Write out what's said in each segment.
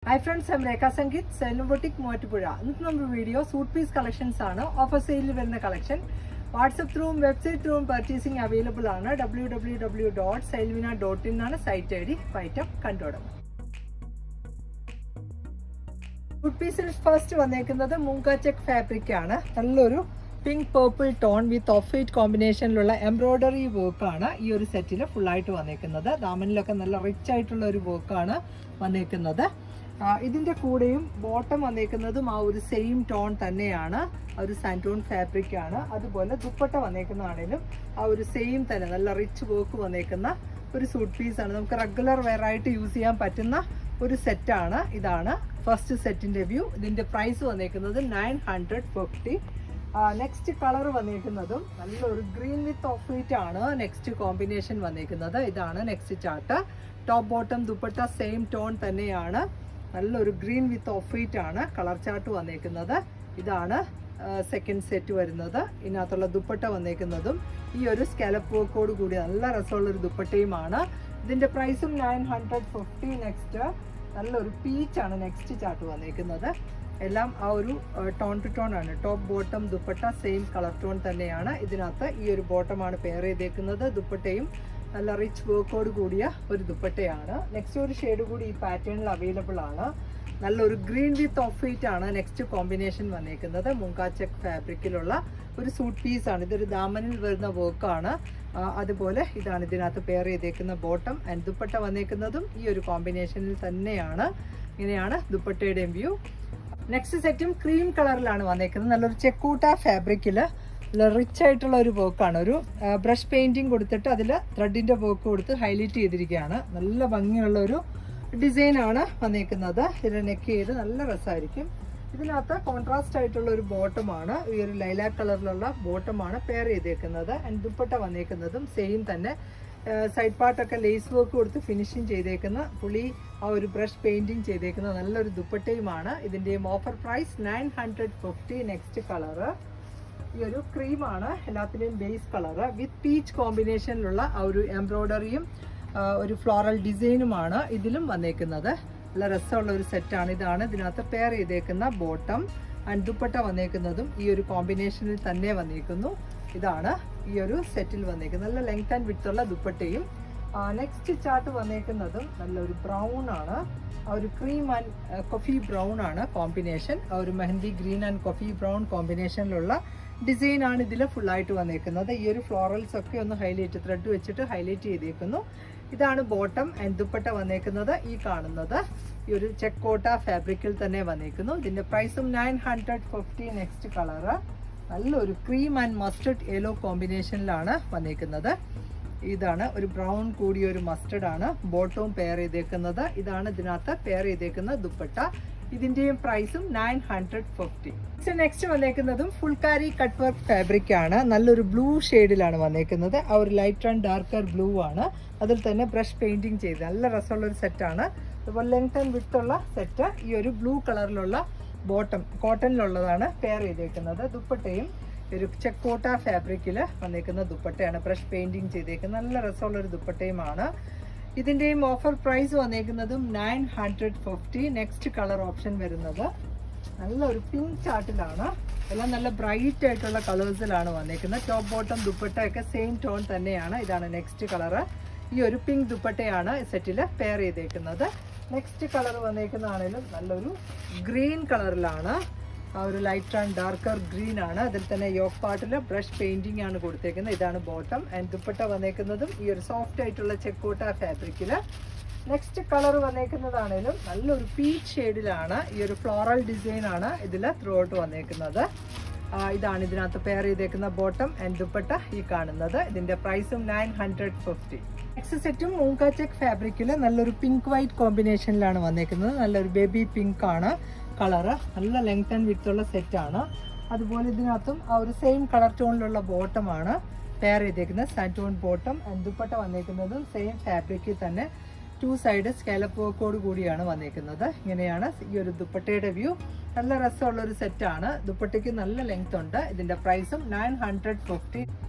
Hi friends, I'm Rekha Sangeet, Salem Boutique, Moatupuzha. ഇന്നത്തെ നമ്മുടെ video suit piece collections ആണ്. Offer സെയിലിൽ വരുന്ന കളക്ഷൻ വാട്സപ്പ് ത്രൂവും വെബ്സൈറ്റ് ത്രൂവും പർച്ചേസിംഗ് അവൈലബിൾ ആണ്. www.salvina.in ആണ് സൈറ്റ് ഐ ഡി. ഐറ്റം കണ്ടുപിടുന്നത്. സൂട്ട് പീസിൽ ഫസ്റ്റ് വന്നേക്കുന്നത് മൂങ്ക ചെക്ക് ഫാബ്രിക് ആണ്. നല്ലൊരു pink purple tone with off white കോമ്പിനേഷനിലുള്ള എംബ്രോയ്ഡറി വർക്കാണ് ഈ ഒരു സെറ്റിൽ ഫുള്ളായിട്ട് വന്നേക്കുന്നത്. ദാമനിലൊക്കെ നല്ല റിച്ച് ആയിട്ടുള്ള ഒരു വർക്കാണ് വന്നേക്കുന്നത്. ഇതിൻ്റെ കൂടെയും ബോട്ടം വന്നേക്കുന്നതും ആ ഒരു സെയിം ടോൺ തന്നെയാണ്, ഒരു സാൻറ്റോൺ ഫാബ്രിക് ആണ്. അതുപോലെ ദുപ്പട്ട വന്നേക്കുന്നതാണേലും ആ ഒരു സെയിം തന്നെ നല്ല റിച്ച് വർക്ക് വന്നേക്കുന്ന ഒരു സൂട്ട് പീസാണ്. നമുക്ക് റെഗുലർ വെയർ ആയിട്ട് യൂസ് ചെയ്യാൻ പറ്റുന്ന ഒരു സെറ്റാണ്. ഇതാണ് ഫസ്റ്റ് സെറ്റിൻ്റെ വ്യൂ. ഇതിൻ്റെ പ്രൈസ് വന്നേക്കുന്നത് 950. നെക്സ്റ്റ് കളർ വന്നേക്കുന്നതും നല്ലൊരു ഗ്രീൻ വിത്ത് ഓഫ് വൈറ്റ് ആണ് നെക്സ്റ്റ് കോമ്പിനേഷൻ വന്നേക്കുന്നത്. ഇതാണ് next chart. Top bottom dupatta same tone തന്നെയാണ്. നല്ലൊരു ഗ്രീൻ വിത്ത് ഓഫ് വൈറ്റ് ആണ് കളർ ചാർട്ട് വന്നേക്കുന്നത്. ഇതാണ് സെക്കൻഡ് സെറ്റ് വരുന്നത്. ഇതിനകത്തുള്ള ദുപ്പട്ട വന്നേക്കുന്നതും ഈ ഒരു സ്കാലപ്പ് വർക്കോട് കൂടി നല്ല രസമുള്ളൊരു ദുപ്പട്ടയുമാണ്. ഇതിൻ്റെ പ്രൈസും 950. നെക്സ്റ്റ് നല്ലൊരു പീച്ചാണ് നെക്സ്റ്റ് ചാർട്ട് വന്നേക്കുന്നത്. എല്ലാം ആ ഒരു ടോൺ ടു ടോൺ ആണ്. Top bottom dupatta same colour tone തന്നെയാണ്. ഇതിനകത്ത് ഈ ഒരു ബോട്ടമാണ് പെയർ ചെയ്തേക്കുന്നത്. ദുപ്പട്ടയും നല്ല റിച്ച് വർക്കോട് കൂടിയ ഒരു ദുപ്പട്ടയാണ്. നെക്സ്റ്റ് ഒരു ഷെയ്ഡ് കൂടി ഈ പാറ്റേണിൽ അവൈലബിൾ ആണ്. നല്ലൊരു ഗ്രീൻ വിത്ത് ഓഫ് വൈറ്റ് ആണ് നെക്സ്റ്റ് കോമ്പിനേഷൻ വന്നേക്കുന്നത്. മൂങ്ക ചെക്ക് ഫാബ്രിക്കിലുള്ള ഒരു സൂട്ട് പീസാണ്. ഇതൊരു ദാമനിൽ വരുന്ന വർക്കാണ്. അതുപോലെ ഇതാണ് ഇതിനകത്ത് പെയർ ചെയ്തേക്കുന്ന ബോട്ടം ആൻഡ് ദുപ്പട്ട വന്നേക്കുന്നതും ഈ ഒരു കോമ്പിനേഷനിൽ തന്നെയാണ്. ഇങ്ങനെയാണ് ദുപ്പട്ടയുടെയും വ്യൂ. നെക്സ്റ്റ് സെറ്റും ക്രീം കളറിലാണ് വന്നേക്കുന്നത്. നല്ലൊരു ചെക്കൂട്ട ഫാബ്രിക്കിൽ റിച്ച് ആയിട്ടുള്ള ഒരു വർക്കാണ്. ഒരു ബ്രഷ് പെയിൻറ്റിങ് കൊടുത്തിട്ട് അതിൽ ത്രെഡിൻ്റെ വർക്ക് കൊടുത്ത് ഹൈലൈറ്റ് ചെയ്തിരിക്കുകയാണ്. നല്ല ഭംഗിയുള്ള ഒരു ഡിസൈനാണ് വന്നേക്കുന്നത്. ഇതിൽ നെക്ക് ചെയ്ത് നല്ല രസമായിരിക്കും. ഇതിനകത്ത് കോൺട്രാസ്റ്റ് ആയിട്ടുള്ള ഒരു ബോട്ടമാണ്, ഈ ഒരു ലൈലാക്ക് കളറിലുള്ള ബോട്ടമാണ് പെയർ ചെയ്തേക്കുന്നത്. ആൻഡ് ദുപ്പട്ട വന്നേക്കുന്നതും സെയിം തന്നെ. സൈഡ് പാർട്ടൊക്കെ ലേസ് വർക്ക് കൊടുത്ത് ഫിനിഷിങ് ചെയ്തേക്കുന്ന പുളി ആ ഒരു ബ്രഷ് പെയിൻറ്റിങ് ചെയ്തേക്കുന്ന നല്ലൊരു ദുപ്പട്ടയുമാണ്. ഇതിൻ്റെയും ഓഫർ പ്രൈസ് 950. നെക്സ്റ്റ് കളറ് ഈ ഒരു ക്രീമാണ്, എല്ലാത്തിൻ്റെയും ബേസ് കളറ് വിത്ത് പീച്ച് കോമ്പിനേഷനിലുള്ള ആ ഒരു എംബ്രോയ്ഡറിയും ഒരു ഫ്ലോറൽ ഡിസൈനുമാണ് ഇതിലും വന്നേക്കുന്നത്. നല്ല രസമുള്ള ഒരു സെറ്റാണ്. ഇതാണ് ഇതിനകത്ത് പെയർ ചെയ്തേക്കുന്ന ബോട്ടം ആൻഡ് ദുപ്പട്ട വന്നേക്കുന്നതും ഈ ഒരു കോമ്പിനേഷനിൽ തന്നെ വന്നേക്കുന്നു. ഇതാണ് ഈ ഒരു സെറ്റിൽ വന്നേക്കുന്നത്. നല്ല ലെങ്ത് ആൻഡ് വിഡ്ത്ത് ഉള്ള ദുപ്പട്ടയും. നെക്സ്റ്റ് ചാർട്ട് വന്നേക്കുന്നതും നല്ലൊരു ബ്രൗൺ ആണ്. ആ ഒരു ക്രീം ആൻഡ് കോഫി ബ്രൗൺ ആണ് കോമ്പിനേഷൻ. ആ ഒരു mehndi green and coffee brown കോമ്പിനേഷനിലുള്ള ഡിസൈൻ ആണ് ഇതിൽ ഫുള്ളായിട്ട് വന്നേക്കുന്നത്. ഈ ഒരു ഫ്ലോറൽസ് ഒക്കെ ഒന്ന് ഹൈലൈറ്റ് ത്രെഡ് വെച്ചിട്ട് ഹൈലൈറ്റ് ചെയ്തേക്കുന്നു. ഇതാണ് ബോട്ടം ആൻഡ് ദുപ്പട്ട വന്നേക്കുന്നത്. ഈ കാണുന്നത് ഈ ഒരു ചെക്കോട്ട ഫാബ്രിക്കിൽ തന്നെ വന്നേക്കുന്നു. ഇതിൻ്റെ പ്രൈസും 950. നെക്സ്റ്റ് കളറ് നല്ലൊരു ക്രീം ആൻഡ് മസ്റ്റർഡ് യെല്ലോ കോമ്പിനേഷനിലാണ് വന്നേക്കുന്നത്. ഇതാണ് ഒരു ബ്രൗൺ കൂടിയ ഒരു മസ്റ്റർഡ് ആണ് ബോട്ടവും പെയർ ചെയ്തേക്കുന്നത്. ഇതാണ് ഇതിനകത്ത് പെയർ ചെയ്തേക്കുന്ന ദുപ്പട്ട. ഇതിൻ്റെയും പ്രൈസും 950. നെക്സ്റ്റ് വന്നേക്കുന്നതും ഫുൾക്കാരി കട്ട് വർക്ക് ഫാബ്രിക് ആണ്. നല്ലൊരു ബ്ലൂ ഷെയ്ഡിലാണ് വന്നേക്കുന്നത്. ആ ഒരു ലൈറ്റ് ആൻഡ് ഡാർക്കർ ബ്ലൂ ആണ്. അതിൽ തന്നെ ബ്രഷ് പെയിൻറ്റിങ് ചെയ്ത് നല്ല രസമുള്ള ഒരു സെറ്റാണ്. അതുപോലെ ലെങ്ത് ആൻഡ് വിഡ്ത്ത് ഉള്ള സെറ്റ്. ഈ ഒരു ബ്ലൂ കളറിലുള്ള ബോട്ടം കോട്ടണിലുള്ളതാണ് പെയർ ചെയ്തേക്കുന്നത്. ദുപ്പട്ടയും ഒരു ചെക്കോട്ട ഫാബ്രിക്കിൽ വന്നേക്കുന്ന ദുപ്പട്ടയാണ് ബ്രഷ് പെയിൻറ്റിങ് ചെയ്തേക്കുന്നത്. നല്ല രസമുള്ള ഒരു ദുപ്പട്ടയുമാണ്. ഇതിൻ്റെയും ഓഫർ പ്രൈസ് വന്നേക്കുന്നതും 950. നെക്സ്റ്റ് കളർ ഓപ്ഷൻ വരുന്നത് നല്ലൊരു പിങ്ക് ചാർട്ടിലാണ്. എല്ലാം നല്ല ബ്രൈറ്റ് ആയിട്ടുള്ള കളേഴ്സിലാണ് വന്നേക്കുന്നത്. ടോപ്പ് ബോട്ടം ദുപ്പട്ടയൊക്കെ സെയിം ടോൺ തന്നെയാണ്. ഇതാണ് നെക്സ്റ്റ് കളറ്. ഈ ഒരു പിങ്ക് ദുപ്പട്ടയാണ് സെറ്റിൽ പെയർ ചെയ്തേക്കുന്നത്. നെക്സ്റ്റ് കളർ വന്നേക്കുന്നതാണേലും നല്ലൊരു ഗ്രീൻ കളറിലാണ്. ആ ഒരു ലൈറ്റ് ആൻഡ് ഡാർക്കർ ഗ്രീൻ ആണ്. അതിൽ തന്നെ യോക്ക് പാർട്ടിൽ ബ്രഷ് പെയിൻറ്റിംഗ് ആണ് കൊടുത്തേക്കുന്നത്. ഇതാണ് ബോട്ടം ആൻഡ് ദുപ്പട്ട വന്നേക്കുന്നതും ഈ ഒരു സോഫ്റ്റ് ആയിട്ടുള്ള ചെക്കോട്ട ഫാബ്രിക്കിൽ. നെക്സ്റ്റ് കളർ വന്നേക്കുന്നതാണേലും നല്ലൊരു പീച്ച് ഷെയ്ഡിലാണ്. ഈ ഒരു ഫ്ലോറൽ ഡിസൈൻ ആണ് ഇതിൽ ത്രൂ ഔട്ട് വന്നേക്കുന്നത്. ഇതാണ് ഇതിനകത്ത് പെയർ ചെയ്തേക്കുന്ന ബോട്ടം ആൻഡ് ദുപ്പട്ട ഈ കാണുന്നത്. ഇതിൻ്റെ പ്രൈസും 950. നെക്സ്റ്റ് സെറ്റും മൂങ്ക ചെക്ക് ഫാബ്രിക്കിൽ നല്ലൊരു പിങ്ക് വൈറ്റ് കോമ്പിനേഷനിലാണ് വന്നേക്കുന്നത്. നല്ലൊരു ബേബി പിങ്ക് ആണ് കളറ്. നല്ല ലെങ്ത് ആൻഡ് വിഡ്ത്ത് ഉള്ള സെറ്റാണ്. അതുപോലെ ഇതിനകത്തും ആ ഒരു സെയിം കളർ ടോണിലുള്ള ബോട്ടമാണ് പെയർ ചെയ്തേക്കുന്നത്. സാൻറ്റോൺ ബോട്ടം ആൻഡ് ദുപ്പട്ട വന്നേക്കുന്നതും സെയിം ഫാബ്രിക്കിൽ തന്നെ 2 സൈഡ് സ്കാലപ്പ് വർക്കോട് കൂടിയാണ് വന്നേക്കുന്നത്. ഇങ്ങനെയാണ് ഈ ഒരു ദുപ്പട്ടയുടെ വ്യൂ. നല്ല രസമുള്ള ഒരു സെറ്റാണ്. ദുപ്പട്ടയ്ക്ക് നല്ല ലെങ്ത് ഉണ്ട്. ഇതിൻ്റെ പ്രൈസും 950.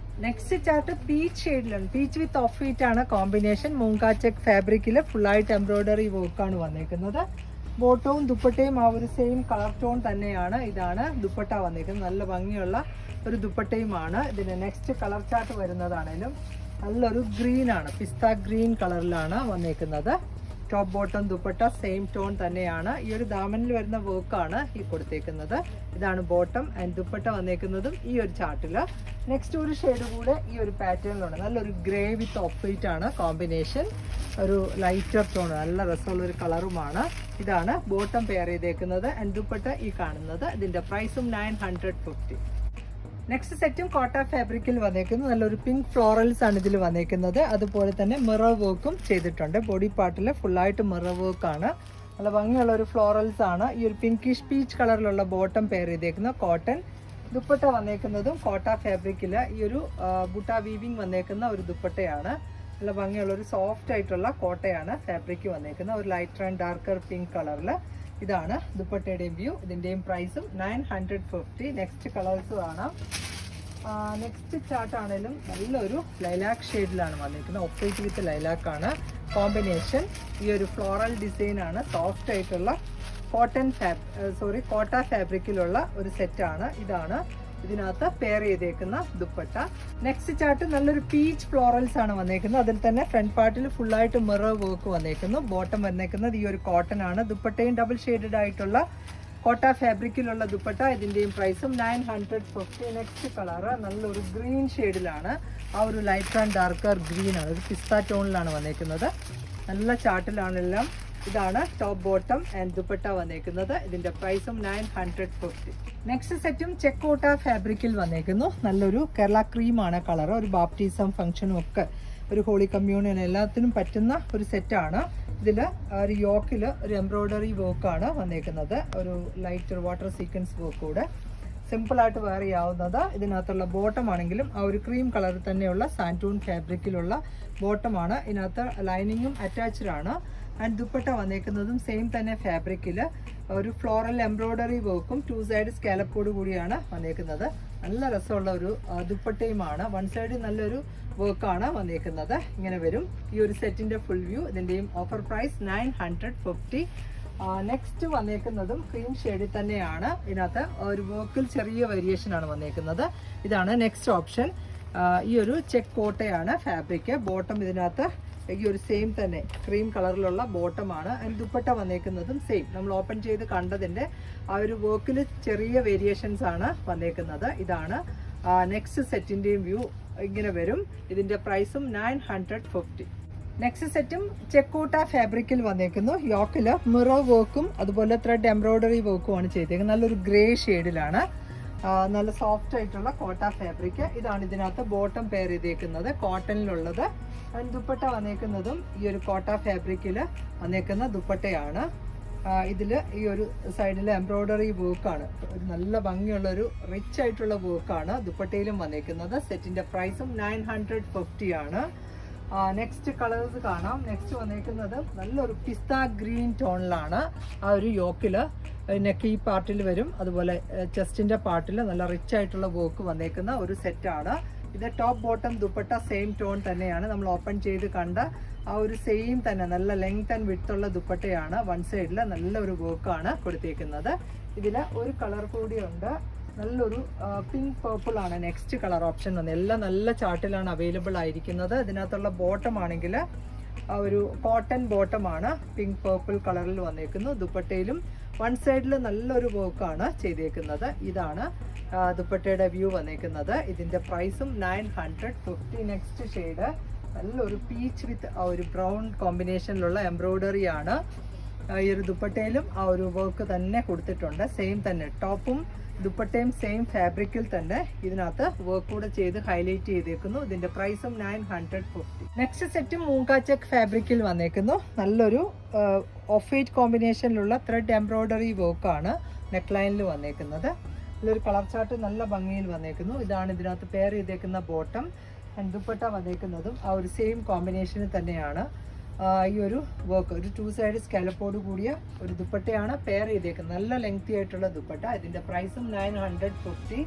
നെക്സ്റ്റ് ചാർട്ട് പീച്ച് ഷെയ്ഡിലാണ്. പീച്ച് വിത്ത് ഓഫ് വൈറ്റ് ആണ് കോമ്പിനേഷൻ. മൂങ്ക ചെക്ക് ഫാബ്രിക്കിൽ ഫുള്ളായിട്ട് എംബ്രോയ്ഡറി വർക്കാണ് വന്നേക്കുന്നത്. ബോട്ടവും ദുപ്പട്ടയും ആ ഒരു സെയിം കളർ ടോൺ തന്നെയാണ്. ഇതാണ് ദുപ്പട്ട വന്നിരിക്കുന്നത്. നല്ല ഭംഗിയുള്ള ഒരു ദുപ്പട്ടയുമാണ്. ഇതിന് നെക്സ്റ്റ് കളർ ചാർട്ട് വരുന്നതാണേലും നല്ലൊരു ഗ്രീൻ ആണ്, പിസ്ത ഗ്രീൻ കളറിലാണ് വന്നിരിക്കുന്നത്. Top bottom dupatta same tone തന്നെയാണ്. ഈ ഒരു ദാമനിൽ വരുന്ന വർക്കാണ് ഈ കൊടുത്തേക്കുന്നത്. ഇതാണ് ബോട്ടം ആൻഡ് ദുപ്പട്ട വന്നേക്കുന്നതും ഈ ഒരു ചാർട്ടിൽ. നെക്സ്റ്റ് ഒരു ഷെയ്ഡ് കൂടെ ഈ ഒരു പാറ്റേണിലുണ്ട്. നല്ലൊരു ഗ്രേ വിത്ത് ഓഫ് വൈറ്റ് ആണ് കോമ്പിനേഷൻ. ഒരു ലൈറ്റർ ടോൺ, നല്ല രസമുള്ള ഒരു കളറുമാണ്. ഇതാണ് ബോട്ടം പെയർ ചെയ്തേക്കുന്നത് ആൻഡ് ദുപ്പട്ട ഈ കാണുന്നത്. ഇതിന്റെ പ്രൈസും 950. നെക്സ്റ്റ് സെറ്റും കോട്ട ഫാബ്രിക്കിൽ വന്നേക്കുന്നത്. നല്ലൊരു പിങ്ക് ഫ്ലോറൽസ് ആണ് ഇതിൽ വന്നേക്കുന്നത്. അതുപോലെ തന്നെ മിറർ വർക്കും ചെയ്തിട്ടുണ്ട്. ബോഡി പാർട്ടിൽ ഫുള്ളായിട്ട് മിറർ വർക്കാണ്. നല്ല ഭംഗിയുള്ള ഒരു ഫ്ലോറൽസ് ആണ്. ഈ ഒരു പിങ്കിഷ് പീച്ച് കളറിലുള്ള ബോട്ടം പെയർ ചെയ്തേക്കുന്ന കോട്ടൺ. ദുപ്പട്ട വന്നേക്കുന്നതും കോട്ട ഫാബ്രിക്കിൽ ഈ ഒരു ബുട്ട വീവിങ് വന്നേക്കുന്ന ഒരു ദുപ്പട്ടയാണ്. നല്ല ഭംഗിയുള്ള ഒരു സോഫ്റ്റ് ആയിട്ടുള്ള കോട്ടയാണ് ഫാബ്രിക് വന്നേക്കുന്നത്. ഒരു ലൈറ്റർ ആൻഡ് ഡാർക്കർ പിങ്ക് കളറിൽ. ഇതാണ് ദുപ്പട്ടയുടെയും വ്യൂ. ഇതിൻ്റെയും പ്രൈസും 950. നെക്സ്റ്റ് കളേഴ്സ് കാണാം. നെക്സ്റ്റ് ചാർട്ട് ആണെങ്കിലും നല്ലൊരു ലൈലാക്ക് ഷെയ്ഡിലാണ് വന്നിരിക്കുന്നത്. ഓഫ് വൈറ്റ് വിത്ത് ലൈലാക്ക് ആണ് കോമ്പിനേഷൻ. ഈ ഒരു ഫ്ലോറൽ ഡിസൈൻ ആണ്. സോഫ്റ്റ് ആയിട്ടുള്ള കോട്ട ഫാബ്രിക്കിലുള്ള ഒരു സെറ്റാണ്. ഇതാണ് ഇതിനകത്ത് പെയർ ചെയ്തേക്കുന്ന ദുപ്പട്ട. നെക്സ്റ്റ് ചാർട്ട് നല്ലൊരു പീച്ച് ഫ്ലോറൽസ് ആണ് വന്നേക്കുന്നത്. അതിൽ തന്നെ ഫ്രണ്ട് പാർട്ടിൽ ഫുള്ളായിട്ട് മിറർ വർക്ക് വന്നേക്കുന്നു. ബോട്ടം വന്നേക്കുന്നത് ഈ ഒരു കോട്ടൺ ആണ്. ദുപ്പട്ടയും ഡബിൾ ഷെയ്ഡഡ് ആയിട്ടുള്ള കോട്ട ഫാബ്രിക്കിലുള്ള ദുപ്പട്ട. ഇതിന്റെയും പ്രൈസും 950. നെക്സ്റ്റ് കളർ നല്ലൊരു ഗ്രീൻ ഷെയ്ഡിലാണ്. ആ ഒരു ലൈറ്റ് ആൻഡ് ഡാർക്കർ ഗ്രീൻ ആണ്. ഒരു പിസ്ത ടോണിലാണ് വന്നേക്കുന്നത്. നല്ല ചാർട്ടിലാണെല്ലാം. ഇതാണ് ടോപ്പ് ബോട്ടം ആൻഡ് ദുപ്പട്ട വന്നേക്കുന്നത്. ഇതിന്റെ പ്രൈസും 950. നെക്സ്റ്റ് സെറ്റും ചെക്കോട്ട ഫാബ്രിക്കിൽ വന്നേക്കുന്നു. നല്ലൊരു കേരള ക്രീമാണ് കളർ. ഒരു ബാപ്റ്റിസം ഫംഗ്ഷനും ഒക്കെ ഒരു ഹോളി കമ്മ്യൂണിയൻ എല്ലാത്തിനും പറ്റുന്ന ഒരു സെറ്റാണ്. ഇതിൽ ഒരു യോക്കിൽ ഒരു എംബ്രോയ്ഡറി വർക്കാണ് വന്നേക്കുന്നത്. ഒരു ലൈറ്റ് വാട്ടർ സീക്വൻസ് വർക്ക് കൂടെ സിമ്പിളായിട്ട് വെയർ ചെയ്യാവുന്നത്. ഇതിനകത്തുള്ള ബോട്ടം ആണെങ്കിലും ആ ഒരു ക്രീം കളറിൽ തന്നെയുള്ള സാൻറ്റൂൺ ഫാബ്രിക്കിലുള്ള ബോട്ടമാണ്. ഇതിനകത്ത് ലൈനിങ്ങും അറ്റാച്ച്ഡ് ആണ്. ആൻഡ് ദുപ്പട്ട വന്നേക്കുന്നതും സെയിം തന്നെ ഫാബ്രിക്കിൽ ഒരു ഫ്ലോറൽ എംബ്രോയ്ഡറി വർക്കും 2 സൈഡ് സ്കാലപ്പോട് കൂടിയാണ് വന്നേക്കുന്നത്. നല്ല രസമുള്ള ഒരു ദുപ്പട്ടയുമാണ്. വൺ സൈഡ് നല്ലൊരു വർക്കാണ് വന്നേക്കുന്നത്. ഇങ്ങനെ വരും ഈ ഒരു സെറ്റിന്റെ ഫുൾ വ്യൂ. ഇതിന്റെയും ഓഫർ പ്രൈസ് 950. നെക്സ്റ്റ് വന്നേക്കുന്നതും ക്രീം ഷെയ്ഡിൽ തന്നെയാണ്. ഇതിനകത്ത് ഒരു വർക്കിൽ ചെറിയ വേരിയേഷൻ ആണ് വന്നേക്കുന്നത്. ഇതാണ് നെക്സ്റ്റ് ഓപ്ഷൻ. ഈ ഒരു ചെക്ക് കോട്ടയാണ് ഫാബ്രിക്. ബോട്ടം ഇതിനകത്ത് ഈ ഒരു സെയിം തന്നെ ക്രീം കളറിലുള്ള ബോട്ടമാണ്. അതിന് ദുപ്പട്ട വന്നേക്കുന്നതും സെയിം. നമ്മൾ ഓപ്പൺ ചെയ്ത് കണ്ടതിൻ്റെ ആ ഒരു വർക്കിൽ ചെറിയ വേരിയേഷൻസ് ആണ് വന്നേക്കുന്നത്. ഇതാണ് നെക്സ്റ്റ് സെറ്റിൻ്റെയും വ്യൂ. ഇങ്ങനെ വരും. ഇതിൻ്റെ പ്രൈസും 950. നെക്സ്റ്റ് സെറ്റും ചെക്കോട്ട ഫാബ്രിക്കിൽ വന്നേക്കുന്നു. യോക്കിൽ മിറർ വർക്കും അതുപോലെ ത്രെഡ് എംബ്രോയ്ഡറി വർക്കും ആണ് ചെയ്തേക്കുന്നത്. നല്ലൊരു ഗ്രേ ഷെയ്ഡിലാണ്. നല്ല സോഫ്റ്റ് ആയിട്ടുള്ള കോട്ട ഫാബ്രിക്. ഇതാണ് ഇതിനകത്ത് ബോട്ടം പെയർ ചെയ്തേക്കുന്നത്, കോട്ടണിലുള്ളത്. അതിന് ദുപ്പട്ട വന്നേക്കുന്നതും ഈ ഒരു കോട്ട ഫാബ്രിക്കിൽ വന്നേക്കുന്ന ദുപ്പട്ടയാണ്. ഇതിൽ ഈ ഒരു സൈഡിൽ എംബ്രോയ്ഡറി വർക്കാണ്. ഒരു നല്ല ഭംഗിയുള്ളൊരു റിച്ച് ആയിട്ടുള്ള വർക്കാണ് ദുപ്പട്ടയിലും വന്നേക്കുന്നത്. സെറ്റിൻ്റെ പ്രൈസും 950 ആണ്. നെക്സ്റ്റ് കളേഴ്സ് കാണാം. നെക്സ്റ്റ് വന്നേക്കുന്നത് നല്ലൊരു പിസ്ത ഗ്രീൻ ടോണിലാണ്. ആ ഒരു യോക്കിൽ നെക്ക് ഈ പാർട്ടിൽ വരും. അതുപോലെ ചെസ്റ്റിൻ്റെ പാർട്ടിൽ നല്ല റിച്ച് ആയിട്ടുള്ള വർക്ക് വന്നേക്കുന്ന ഒരു സെറ്റാണ്. ഇത് top bottom dupatta same tone തന്നെയാണ്. നമ്മൾ ഓപ്പൺ ചെയ്ത് കണ്ട ആ ഒരു സെയിം തന്നെ നല്ല ലെങ്ത് ആൻഡ് വിഡ്ത്ത് ഉള്ള ദുപ്പട്ടയാണ്. വൺ സൈഡിൽ നല്ലൊരു വർക്കാണ് കൊടുത്തേക്കുന്നത്. ഇതിൽ ഒരു കളർ കൂടിയുണ്ട്. നല്ലൊരു പിങ്ക് പേർപ്പിൾ ആണ് നെക്സ്റ്റ് കളർ ഓപ്ഷൻ വന്നത്. എല്ലാം നല്ല ചാർട്ടിലാണ് അവൈലബിൾ ആയിരിക്കുന്നത്. ഇതിനകത്തുള്ള ബോട്ടം ആണെങ്കിൽ ആ ഒരു കോട്ടൺ ബോട്ടമാണ്. പിങ്ക് പേർപ്പിൾ കളറിൽ വന്നേക്കുന്നു. ദുപ്പട്ടയിലും വൺ സൈഡിൽ നല്ലൊരു വർക്കാണ് ചെയ്തേക്കുന്നത്. ഇതാണ് ദുപ്പട്ടയുടെ വ്യൂ വന്നേക്കുന്നത്. ഇതിൻ്റെ പ്രൈസും 950. നെക്സ്റ്റ് ഷെയ്ഡ് നല്ലൊരു പീച്ച് വിത്ത് ആ ഒരു ബ്രൗൺ കോമ്പിനേഷനിലുള്ള എംബ്രോയ്ഡറി ആണ്. ഈ ഒരു ദുപ്പട്ടയിലും ആ ഒരു വർക്ക് തന്നെ കൊടുത്തിട്ടുണ്ട്. സെയിം തന്നെ ടോപ്പും ദുപ്പട്ടയും സെയിം ഫാബ്രിക്കിൽ തന്നെ ഇതിനകത്ത് വർക്ക് കൂടെ ചെയ്ത് ഹൈലൈറ്റ് ചെയ്തേക്കുന്നു. ഇതിന്റെ പ്രൈസും 950. നെക്സ്റ്റ് സെറ്റും മൂങ്ക ചെക്ക് ഫാബ്രിക്കിൽ വന്നേക്കുന്നു. നല്ലൊരു ഓഫ് വൈറ്റ് കോമ്പിനേഷനിലുള്ള ത്രെഡ് എംബ്രോയ്ഡറി വർക്കാണ് നെക്ക് ലൈനിൽ വന്നേക്കുന്നത്. നല്ലൊരു കളർ ചാർട്ട് നല്ല ഭംഗിയിൽ വന്നേക്കുന്നു. ഇതാണ് ഇതിനകത്ത് പെയർ ചെയ്തേക്കുന്ന ബോട്ടം. ആൻഡ് ദുപ്പട്ട വന്നേക്കുന്നതും ആ ഒരു സെയിം കോമ്പിനേഷനിൽ തന്നെയാണ്. ഈ ഒരു വർക്ക് ഒരു 2 സൈഡ് സ്കാലപ്പോട് കൂടിയ ഒരു ദുപ്പട്ടയാണ് പെയർ ചെയ്തേക്കുന്നത്. നല്ല ലെങ്തി ആയിട്ടുള്ള ദുപ്പട്ട. ഇതിൻ്റെ പ്രൈസും 950.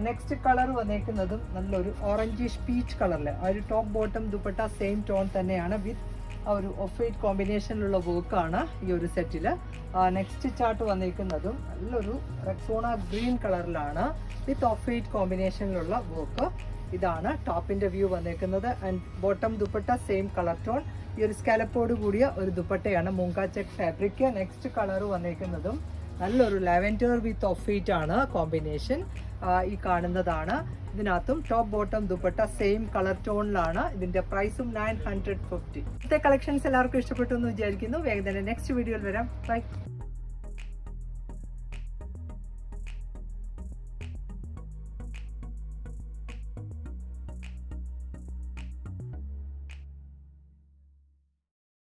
നെക്സ്റ്റ് കളർ വന്നേക്കുന്നതും നല്ലൊരു ഓറഞ്ചിഷ് പീച്ച് കളറിൽ ആ ഒരു top bottom dupatta same tone തന്നെയാണ്. വിത്ത് ആ ഒരു ഓഫ് വൈറ്റ് കോമ്പിനേഷനിലുള്ള വർക്കാണ് ഈ ഒരു സെറ്റിൽ. നെക്സ്റ്റ് ചാർട്ട് വന്നിരിക്കുന്നതും നല്ലൊരു റെക്സോണ ഗ്രീൻ കളറിലാണ് വിത്ത് ഓഫ് വൈറ്റ് കോമ്പിനേഷനിലുള്ള വർക്ക്. ഇതാണ് ടോപ്പിന്റെ വ്യൂ വന്നേക്കുന്നത്. And bottom dupatta same colour tone. ഈ ഒരു സ്കാലപ്പോട് കൂടിയ ഒരു ദുപ്പട്ടയാണ് മൂങ്ക ചെക്ക് ഫാബ്രിക്. നെക്സ്റ്റ് കളർ വന്നേക്കുന്നതും നല്ലൊരു ലാവെൻഡർ വിത്ത് ഓഫ് വൈറ്റ് ആണ് കോമ്പിനേഷൻ. ഈ കാണുന്നതാണ്. ഇതിനകത്തും top bottom dupatta same colour ടോണിലാണ്. ഇതിന്റെ പ്രൈസും 950. ഇന്നത്തെ കളക്ഷൻസ് എല്ലാവർക്കും ഇഷ്ടപ്പെട്ടു എന്ന് വിചാരിക്കുന്നു. വേഗം തന്നെ നെക്സ്റ്റ് വീഡിയോയിൽ വരാം. ബൈ.